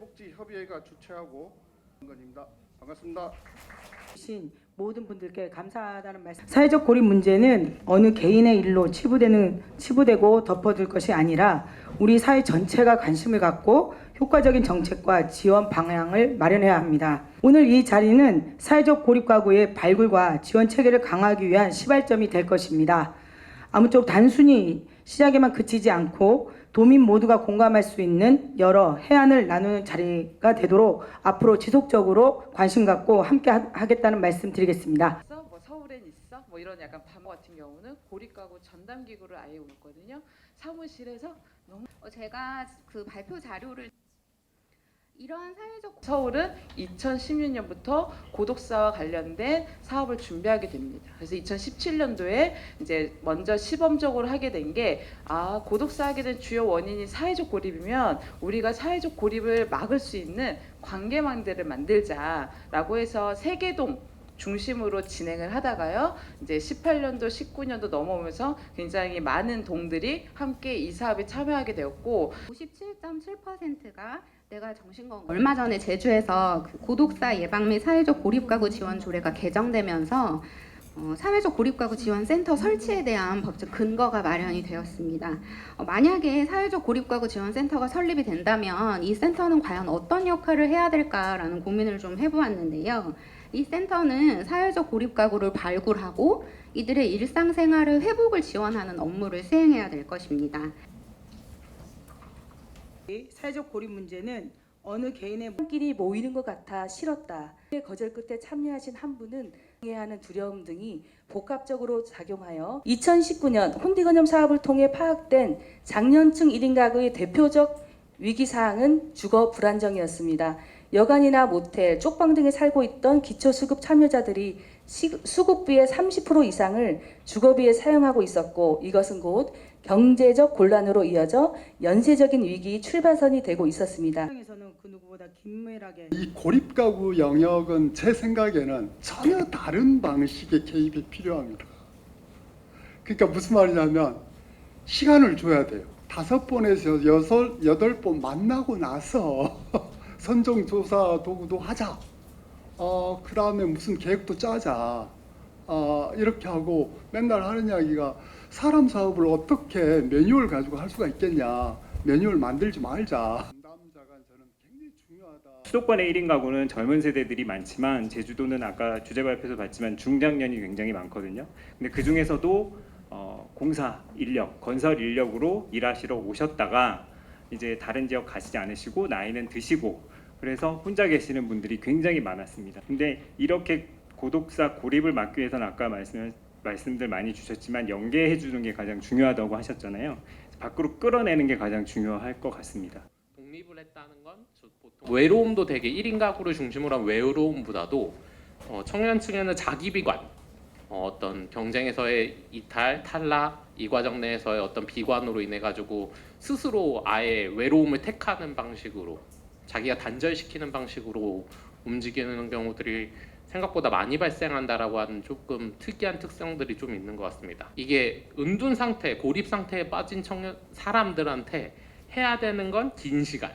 사회복지협의회가 주최하고 건입니다. 반갑습니다. 모든 분들께 감사하다는 말씀. 사회적 고립 문제는 어느 개인의 일로 치부되고 덮어둘 것이 아니라 우리 사회 전체가 관심을 갖고 효과적인 정책과 지원 방향을 마련해야 합니다. 오늘 이 자리는 사회적 고립 가구의 발굴과 지원 체계를 강화하기 위한 시발점이 될 것입니다. 아무쪼록 단순히 시작에만 그치지 않고 도민 모두가 공감할 수 있는 여러 해안을 나누는 자리가 되도록 앞으로 지속적으로 관심 갖고 함께 하겠다는 말씀 드리겠습니다. 뭐 서울엔 있어? 뭐 이런 약간 바모 같은 경우는 고립가구 전담 기구를 아예 오거든요. 사무실에서 너무 제가 그 발표 자료를 이러한 사회적 서울은 2016년부터 고독사와 관련된 사업을 준비하게 됩니다. 그래서 2017년도에 이제 먼저 시범적으로 하게 된 게 고독사 하게 된 주요 원인이 사회적 고립이면 우리가 사회적 고립을 막을 수 있는 관계망들을 만들자라고 해서 세계동 중심으로 진행을 하다가요. 이제 18년도, 19년도 넘어오면서 굉장히 많은 동들이 함께 이 사업에 참여하게 되었고 57.7%가 내가 정신건강 얼마 전에 제주에서 그 고독사 예방 및 사회적 고립가구 지원 조례가 개정되면서 사회적 고립가구 지원센터 설치에 대한 법적 근거가 마련이 되었습니다. 만약에 사회적 고립가구 지원센터가 설립이 된다면 이 센터는 과연 어떤 역할을 해야 될까라는 고민을 좀 해보았는데요. 이 센터는 사회적 고립가구를 발굴하고 이들의 일상생활의 회복을 지원하는 업무를 수행해야 될 것입니다. 사회적 고립 문제는 어느 개인의 끼리 모이는 것 같아 싫었다. 거절 끝에 참여하신 한 분은 하는 두려움 등이 복합적으로 작용하여 2019년 혼비건염 사업을 통해 파악된 장년층 1인 가구의 대표적 위기사항은 주거 불안정이었습니다. 여관이나 모텔, 쪽방 등에 살고 있던 기초수급 참여자들이 수급비의 30% 이상을 주거비에 사용하고 있었고 이것은 곧 경제적 곤란으로 이어져 연쇄적인 위기 출발선이 되고 있었습니다. 그 누구보다 긴밀하게 이 고립가구 영역은 제 생각에는 전혀 다른 방식의 개입이 필요합니다. 그러니까 무슨 말이냐면 시간을 줘야 돼요. 5번에서 8번 만나고 나서 선정조사 도구도 하자. 그 다음에 무슨 계획도 짜자. 이렇게 하고 맨날 하는 이야기가 사람 사업을 어떻게 매뉴얼 가지고 할 수가 있겠냐. 매뉴얼 만들지 말자. 담당자가 저는 굉장히 중요하다. 수도권의 1인 가구는 젊은 세대들이 많지만 제주도는 아까 주제 발표에서 봤지만 중장년이 굉장히 많거든요. 근데 그 중에서도 공사 인력, 건설 인력으로 일하시러 오셨다가 이제 다른 지역 가시지 않으시고 나이는 드시고 그래서 혼자 계시는 분들이 굉장히 많았습니다. 근데 이렇게 고독사 고립을 막기 위해서는 아까 말씀들 많이 주셨지만 연계해 주는 게 가장 중요하다고 하셨잖아요. 밖으로 끌어내는 게 가장 중요할 것 같습니다. 독립을 했다는 건 보통 외로움도 되게 1인 가구를 중심으로 한 외로움보다도 청년층에는 자기 비관, 어떤 경쟁에서의 이탈, 탈락, 이 과정 내에서의 어떤 비관으로 인해 가지고 스스로 아예 외로움을 택하는 방식으로 자기가 단절시키는 방식으로 움직이는 경우들이 생각보다 많이 발생한다라고 하는 조금 특이한 특성들이 좀 있는 것 같습니다. 이게 은둔 상태, 고립 상태에 빠진 사람들한테 해야 되는 건 긴 시간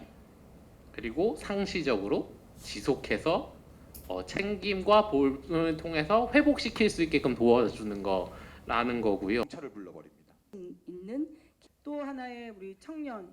그리고 상시적으로 지속해서 챙김과 보호를 통해서 회복시킬 수 있게끔 도와주는 거라는 거고요. 차를 불러버립니다. 있는 또 하나의 우리 청년